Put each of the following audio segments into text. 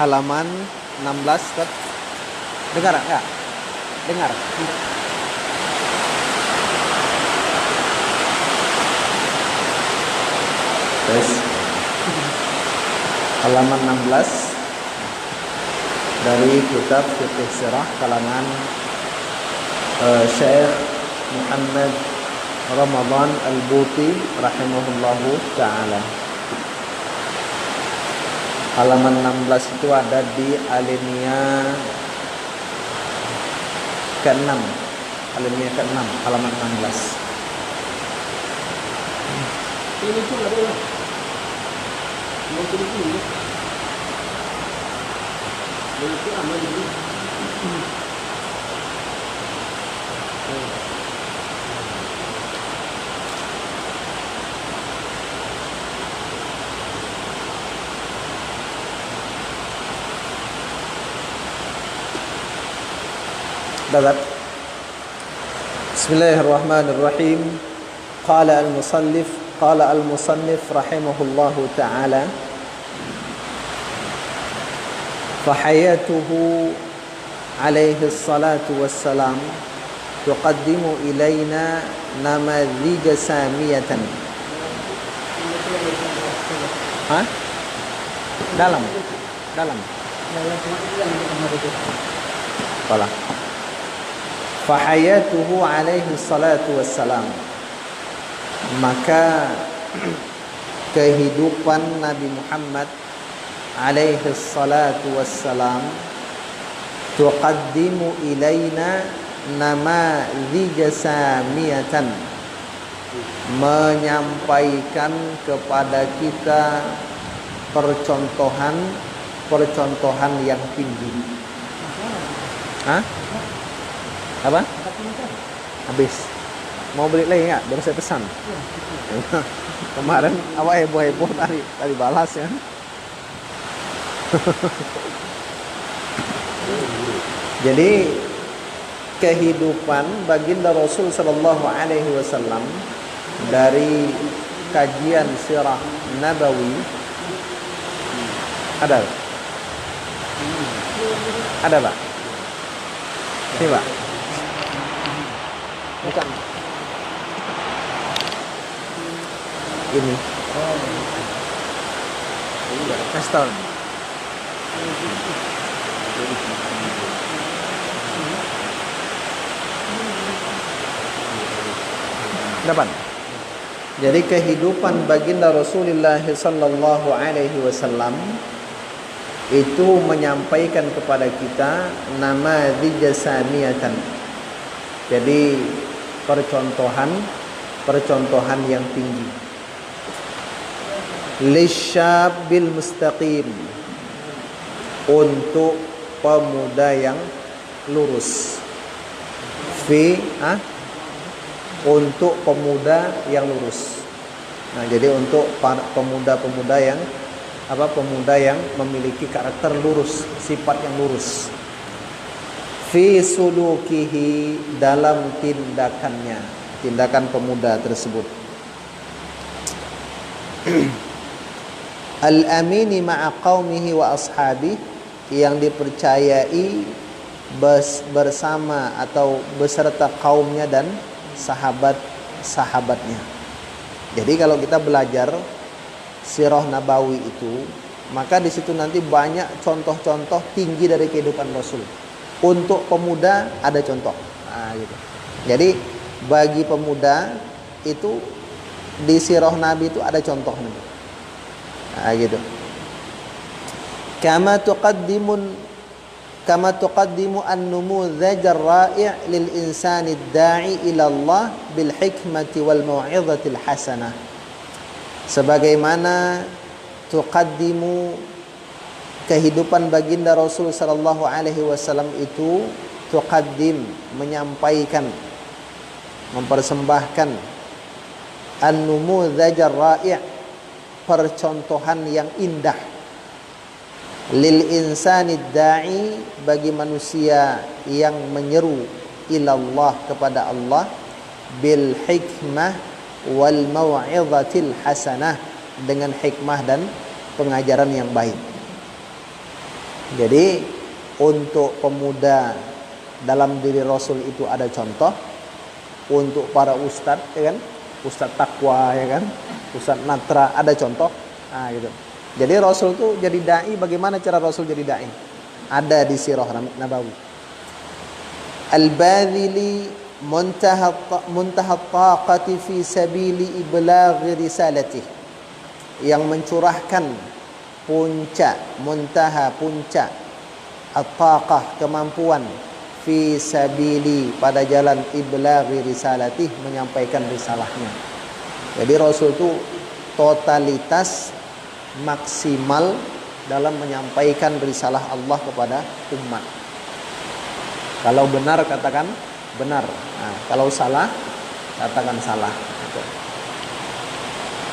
halaman 16 Ustaz. Dengar enggak? Dengar. Tes. Halaman 16 dari kitab Fiqh Sirah kalangan Syekh Muhammad Ramadan Al-Buti rahimahullahu ta'ala. Halaman 16 itu ada di alinea ke-6. Alinea ke-6, halaman 16. Ini pun ada lah. Mau tulis dulu. Itu aman dulu. Dapat. Bismillahirrahmanirrahim. Qala al-musannif rahimahullahu ta'ala, fahayatuhu alaihi salatu wassalam tuqaddimu ilaina namadhija samiyatan. Hah? Dalam. Kala. Fahayatuhu alaihi salatu wassalam, maka kehidupan Nabi Muhammad alaihi salatu wassalam tuqaddimu ilaina namadhija samiyatan, menyampaikan kepada kita percontohan yang tinggi. Hah? Apa? Habis. Mau beli lagi nggak? Baru saya pesan. Kemarin awak heboh tadi balas ya. Jadi kehidupan baginda Rasul sallallahu alaihi wasallam dari kajian sirah nabawi ada Pak? Ini Pak. Bukan. Ini. Kaston. Dapat. Jadi kehidupan baginda Rasulullah sallallahu alaihi wasallam itu menyampaikan kepada kita namadhija samiyatan. Jadi percontohan yang tinggi. Lisyabil mustaqim, untuk pemuda yang lurus. Untuk pemuda yang lurus. Nah, jadi untuk pemuda yang memiliki karakter lurus, sifat yang lurus. Fi sulukihi, dalam tindakan pemuda tersebut. Al-amini ma'a qaumihi wa ashabi, yang dipercayai bersama atau beserta kaumnya dan sahabat-sahabatnya. Jadi kalau kita belajar sirah nabawi itu, maka di situ nanti banyak contoh-contoh tinggi dari kehidupan Rasul. Untuk pemuda ada contoh. Gitu. Jadi bagi pemuda itu di sirah Nabi itu ada contoh nanti. Gitu. Kama tuqaddimu an-numudhaj ar-ra'i' lil insani ad-da'i ila Allah bil hikmati wal mau'izatil hasanah. Sebagaimana tuqaddimu, kehidupan baginda Rasul sallallahu alaihi wasallam itu, tuqaddim, menyampaikan, mempersembahkan, an-numudhaj ar-ra'i', percontohan yang indah, lil insani da'i, bagi manusia yang menyeru ilallah, kepada Allah, bil hikmah wal mau'izatil hasanah, dengan hikmah dan pengajaran yang baik. Jadi untuk pemuda dalam diri Rasul itu ada contoh, untuk para ustadz, ya kan, ustadz takwa, ya kan, ustadz natra ada contoh. Nah, gitu. Jadi Rasul tuh jadi dai, bagaimana cara Rasul jadi dai? Ada di Sirah Nabawi. Al-Badhili muntaha taqati fi sabili iblaghi risalatih, yang mencurahkan puncak, muntaha puncak, at-taqah kemampuan, fi sabili pada jalan iblaghi risalatih menyampaikan risalahnya. Jadi Rasul itu totalitas maksimal dalam menyampaikan risalah Allah kepada umat. Kalau benar katakan benar, nah, kalau salah katakan salah.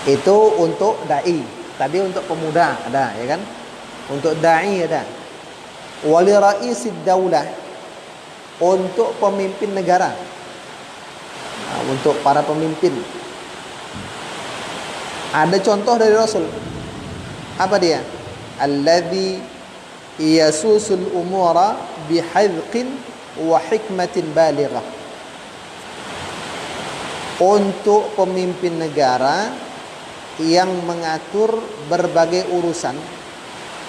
Itu untuk dai. Tadi untuk pemuda ada, ya kan? Untuk dai ada. Wali raisid daulah, untuk pemimpin negara. Nah, untuk para pemimpin. Ada contoh dari Rasul. Apa dia? Alladzi yasusul umura bihadqin wa hikmatin balighah. Untuk pemimpin negara yang mengatur berbagai urusan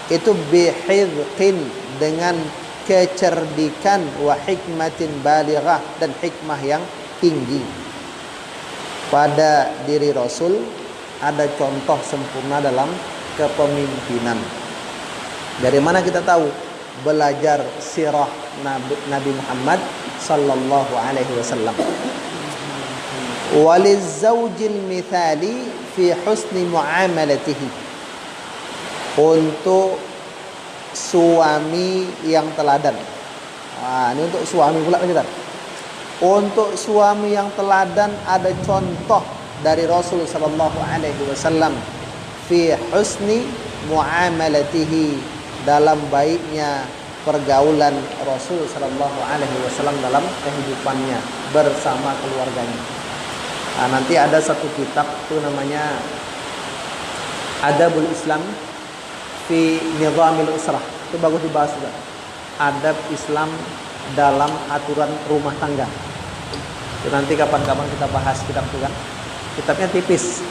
itu bihadqin, dengan kecerdikan, wa hikmatin balighah, dan hikmah yang tinggi. Pada diri Rasul ada contoh sempurna dalam kepemimpinan. Dari mana kita tahu? Belajar sirah Nabi Muhammad sallallahu alaihi wasallam. Walizzawjil mithali fi husni muamalatihi, untuk suami yang teladan. Nah, ini untuk suami pula kita. Untuk suami yang teladan ada contoh dari Rasul sallallahu alaihi wasallam fi husni muamalatihi, dalam baiknya pergaulan Rasul sallallahu alaihi wasallam dalam kehidupannya bersama keluarganya. Nah, nanti ada satu kitab itu namanya Adabul Islam fi Nizamil Usrah. Itu bagus dibahas juga. Adab Islam dalam aturan rumah tangga. Itu nanti kapan-kapan kita bahas kitab itu kan. Kitabnya tipis.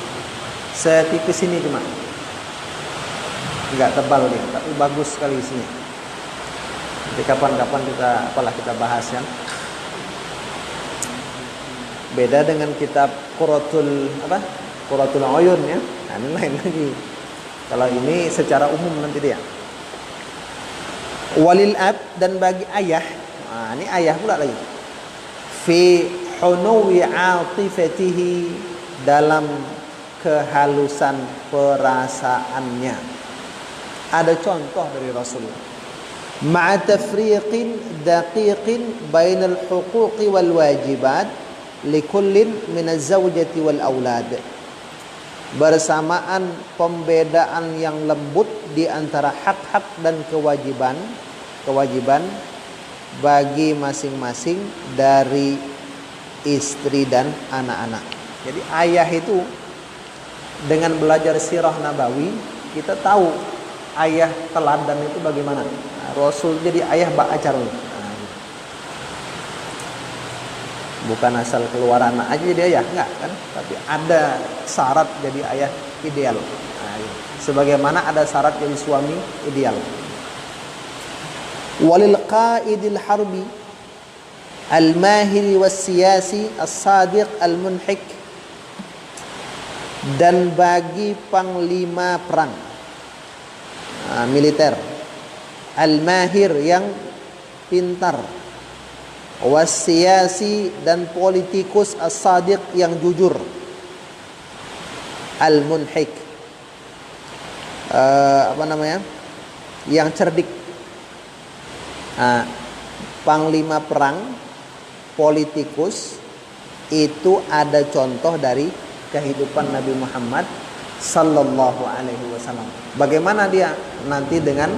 Setipis ini cuma. Enggak tebal dia, tapi bagus sekali isinya. Nanti kapan-kapan kita bahas kan. Beda dengan kitab Qurratul Uyun ya. Nah, ini lain lagi. Kalau ini secara umum nanti dia. Walil ab, dan bagi ayah. Nah, ini ayah pula lagi. Fi hunuwi atifatihi, dalam kehalusan perasaannya. Ada contoh dari Rasulullah. Ma'a tafriqin daqiqin bainal huquqi wal wajibat likullin minaz zawjati wal aulad. Bersamaan pembedaan yang lembut di antara hak-hak dan kewajiban bagi masing-masing dari istri dan anak-anak. Jadi ayah itu, dengan belajar sirah Nabawi kita tahu ayah teladan itu bagaimana. Nah, Rasul jadi ayah bak acar. Nah, bukan asal keluar anak aja jadi ayah, enggak kan? Tapi ada syarat jadi ayah ideal. Nah, sebagaimana ada syarat jadi suami ideal. Walil qaidil harbi al-mahiri was-siyasi as-sadiq al-munhik, dan bagi panglima perang militer al-mahir, yang pintar, was-siyasi, dan politikus as-sadiq, yang jujur, al-munhik yang cerdik. Panglima perang, politikus, itu ada contoh dari kehidupan Nabi Muhammad sallallahu alaihi wasallam. Bagaimana dia? Nanti dengan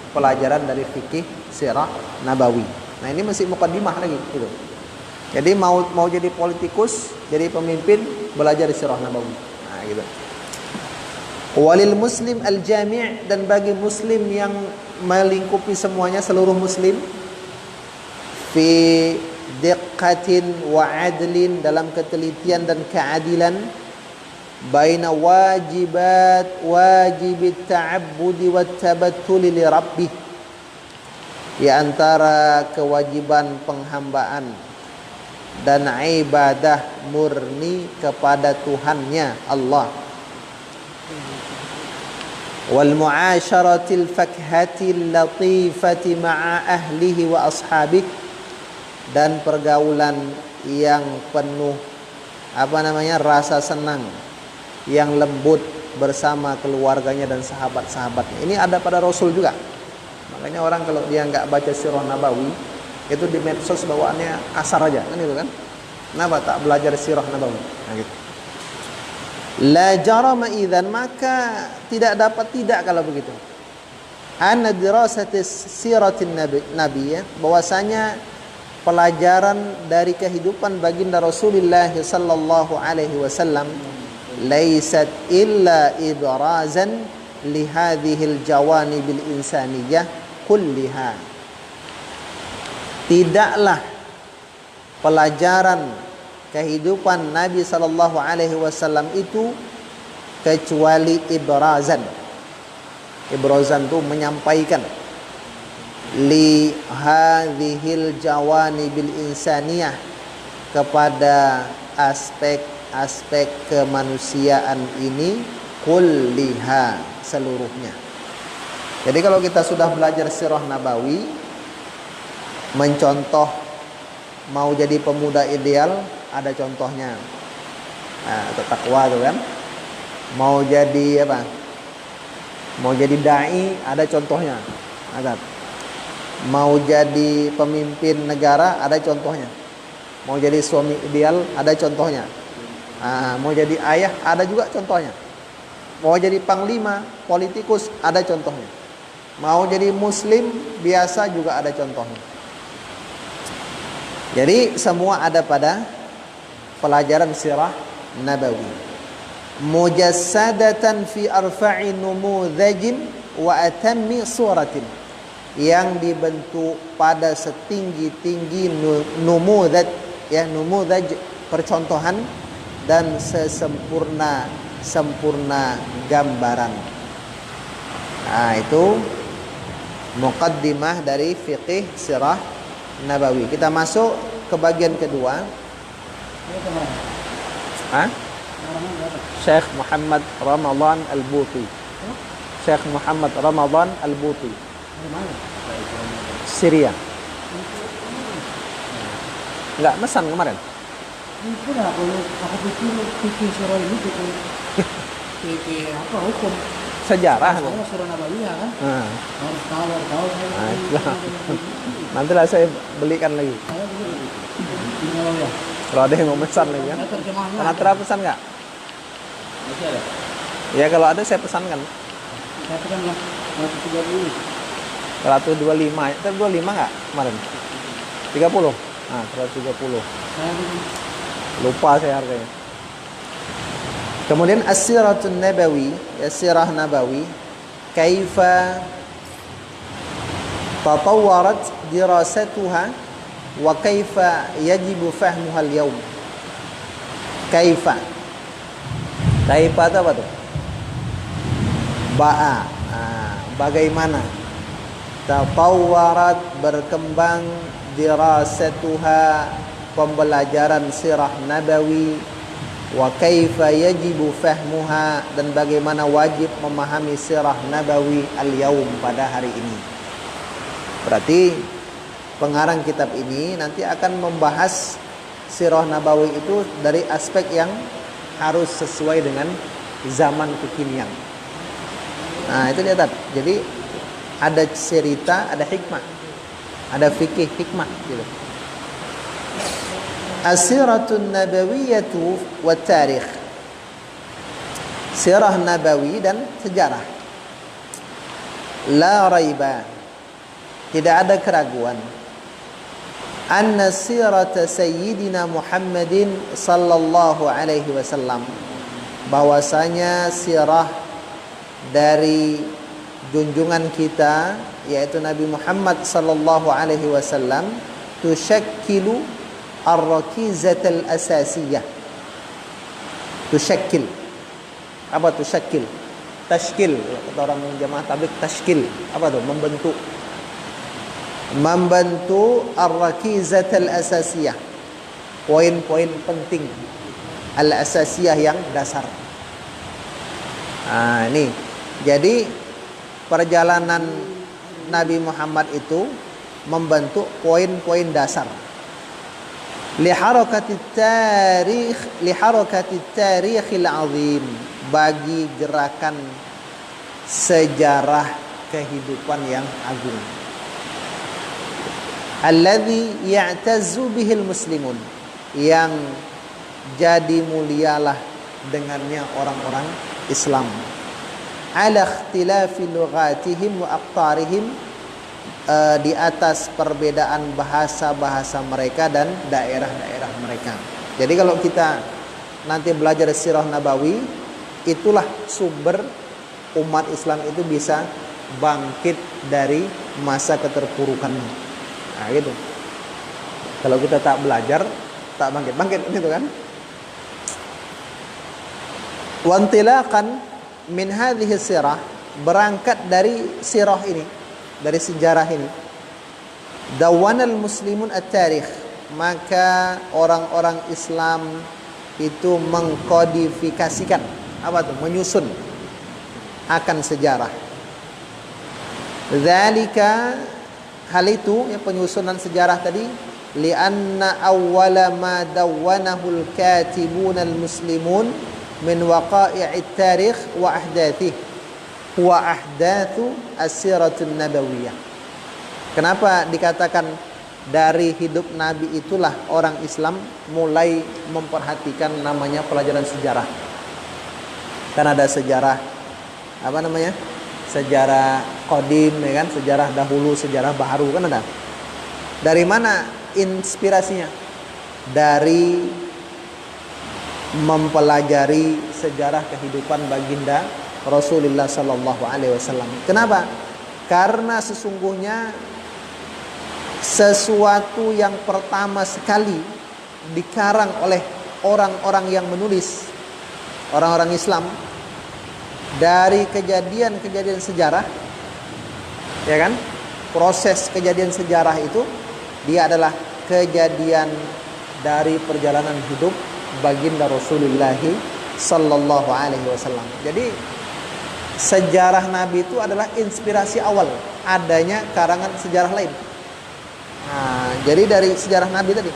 pelajaran dari fikih sirah Nabawi. Nah, ini masih mukaddimah lagi gitu. Jadi mau jadi politikus, jadi pemimpin, belajar sirah Nabawi. Nah, gitu. Walil muslim al-jami' dan bagi muslim yang melingkupi semuanya, seluruh muslim, fi diqqatin wa adlin, dalam ketelitian dan keadilan, baina wajibit ta'abbudi wat tabattuli li rabbih, di antara kewajiban penghambaan dan ibadah murni kepada Tuhannya Allah, wal mu'asyaratil fakhatil latifati ma'a ahlihi wa ashabih, dan pergaulan yang penuh rasa senang, yang lembut bersama keluarganya dan sahabat-sahabatnya. Ini ada pada Rasul juga. Makanya orang kalau dia nggak baca sirah Nabawi, itu di medsos bawaannya kasar aja, kan itu kan? Kenapa tak belajar sirah Nabawi? Nah, gitu. La jarama idzan, maka tidak dapat tidak kalau begitu. Anna dirasati siratin nabi, bahwasanya pelajaran dari kehidupan baginda Rasulullah sallallahu alaihi wasallam laisat illa ibrazan li hadhil jawanibil insaniyah kulliha. Tidaklah pelajaran kehidupan Nabi sallallahu alaihi wasallam itu kecuali ibrazan. Ibrazan itu menyampaikan li hadhil jawanibil insaniyah, kepada aspek-aspek kemanusiaan ini, kulliha, seluruhnya. Jadi kalau kita sudah belajar sirah Nabawi, mencontoh mau jadi pemuda ideal, ada contohnya. Nah, takwa itu kan. Mau jadi apa? Mau jadi dai, ada contohnya. Ada. Mau jadi pemimpin negara, ada contohnya. Mau jadi suami ideal, ada contohnya. Mau jadi ayah, ada juga contohnya. Mau jadi panglima, politikus, ada contohnya. Mau jadi muslim biasa juga ada contohnya. Jadi semua ada pada pelajaran sirah Nabawi. Mujassadatan fi arfa'i numudhajin wa atammi suratin, yang dibentuk pada setinggi-tinggi numudhaj, ya, numudhaj percontohan, dan sempurna gambaran. Nah, itu muqaddimah dari fiqih sirah Nabawi. Kita masuk ke bagian kedua. Syekh Muhammad Ramadan Al-Buti. Syekh Muhammad Ramadan Al-Buti. Syria. Enggak mesan kemarin. Sudah, aku pikir surah ini pikir apa hukum sejarah. Saya surah Nabawiyah kan. Harus tahu. Nantilah saya belikan lagi. Saya beli. Kalau ada yang mau pesan lagi kan. Penatra pesan nggak? Masih ada. Ya kalau ada saya pesankan. Saya pesan lah 130. 125. Itu 25 nggak kemarin? 30. Nah, 130. Lupa saya harganya. Kemudian as-siratun nabawi, ya, sirah Nabawi, kaifa tatawwarat dirasatuha wa kaifa yajibu fahmuha al-yawm. Kaifa itu apa tuh? Bagaimana? Tatawwarat, berkembang, dirasatuha, pembelajaran sirah Nabawi, wa kaifa yajibu fahmuha, dan bagaimana wajib memahami sirah Nabawi al-yaum, pada hari ini. Berarti pengarang kitab ini nanti akan membahas sirah Nabawi itu dari aspek yang harus sesuai dengan zaman kekinian. Nah, itu lihat. Jadi ada cerita, ada hikmah, ada fikih hikmah gitu. As-siratun nabawiyatu wa tarikh. Sirah Nabawi dan sejarah. La raiba, tidak ada keraguan, anna sirata sayyidina Muhammadin sallallahu alaihi wasallam, bahwasanya sirah dari junjungan kita yaitu Nabi Muhammad sallallahu alaihi wasallam tusyakkilu ar-rakizatal asasiyah. Tusyakkil. Apa tusyakkil? Tashkil. Kata orang jamaah tabligh tashkil. Apa tuh? Membentuk. Membentuk ar-rakizatal asasiyah. Poin-poin penting al-asasiyah yang dasar. Nah, ini. Jadi perjalanan Nabi Muhammad itu membentuk poin-poin dasar. Liharakatit tarikhil azim, bagi gerakan sejarah kehidupan yang agung. Alladzi ya'tazzu bihil muslimun, yang jadi mulialah dengannya orang-orang Islam. Ala ikhtilafi lughatihim wa aqtarihim, di atas perbedaan bahasa-bahasa mereka dan daerah-daerah mereka. Jadi kalau kita nanti belajar sirah nabawi, itulah sumber umat Islam itu bisa bangkit dari masa keterpurukan. Nah, gitu. Kalau kita tak belajar, tak bangkit gitu kan. Wantilaqan min hadhihi sirah, berangkat dari sirah ini, dari sejarah ini. Dawanal muslimun at-tarikh, maka orang-orang Islam itu mengkodifikasikan, apa tuh? Menyusun akan sejarah. Dzalika, hal itu, ya, penyusunan sejarah tadi, lianna awwala ma dawwanahul katibunal muslimun min waqa'i'it tarikh wa ahdatsih wa ahdatsu as-siratun nabawiyah. Kenapa dikatakan dari hidup Nabi itulah orang Islam mulai memperhatikan namanya pelajaran sejarah? Kan ada sejarah apa namanya? Sejarah qadim, ya kan? Sejarah dahulu, sejarah baru, kan ada. Dari mana inspirasinya? Dari mempelajari sejarah kehidupan baginda Rasulullah sallallahu alaihi wasallam. Kenapa? Karena sesungguhnya sesuatu yang pertama sekali dikarang oleh orang-orang yang menulis, orang-orang Islam, dari kejadian-kejadian sejarah, ya kan? Proses kejadian sejarah itu dia adalah kejadian dari perjalanan hidup baginda Rasulullah sallallahu alaihi wasallam. Jadi sejarah Nabi itu adalah inspirasi awal adanya karangan sejarah lain. Nah, jadi dari sejarah Nabi tadi,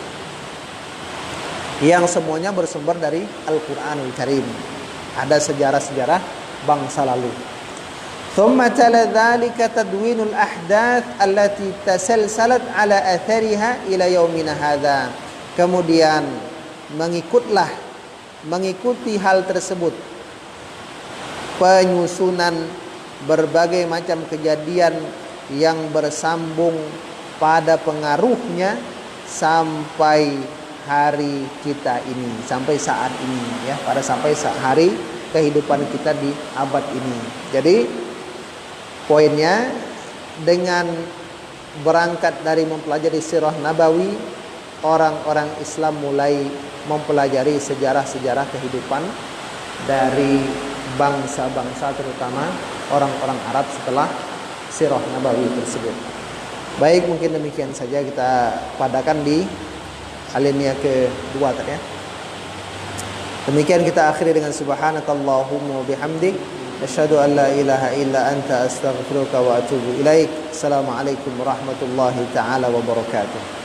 yang semuanya bersumber dari Al-Quranul Karim, ada sejarah-sejarah bangsa lalu. Thumma tala dzalika tadwinul ahdath allati tasalsalat ala athariha ila yaumina hadza. Kemudian mengikuti hal tersebut, penyusunan berbagai macam kejadian yang bersambung pada pengaruhnya sampai hari kita ini, sampai saat ini, ya, sampai hari kehidupan kita di abad ini. Jadi poinnya, dengan berangkat dari mempelajari sirah nabawi, orang-orang Islam mulai mempelajari sejarah-sejarah kehidupan dari bangsa-bangsa, terutama orang-orang Arab setelah sirah nabawi tersebut. Baik, mungkin demikian saja kita padakan di alinea kedua tadi, ya. Demikian kita akhiri dengan subhanakallahumma bihamdik, asyhadu an la ilaha illa anta astaghfiruka wa atubu ilaik. Assalamualaikum warahmatullahi taala wabarakatuh.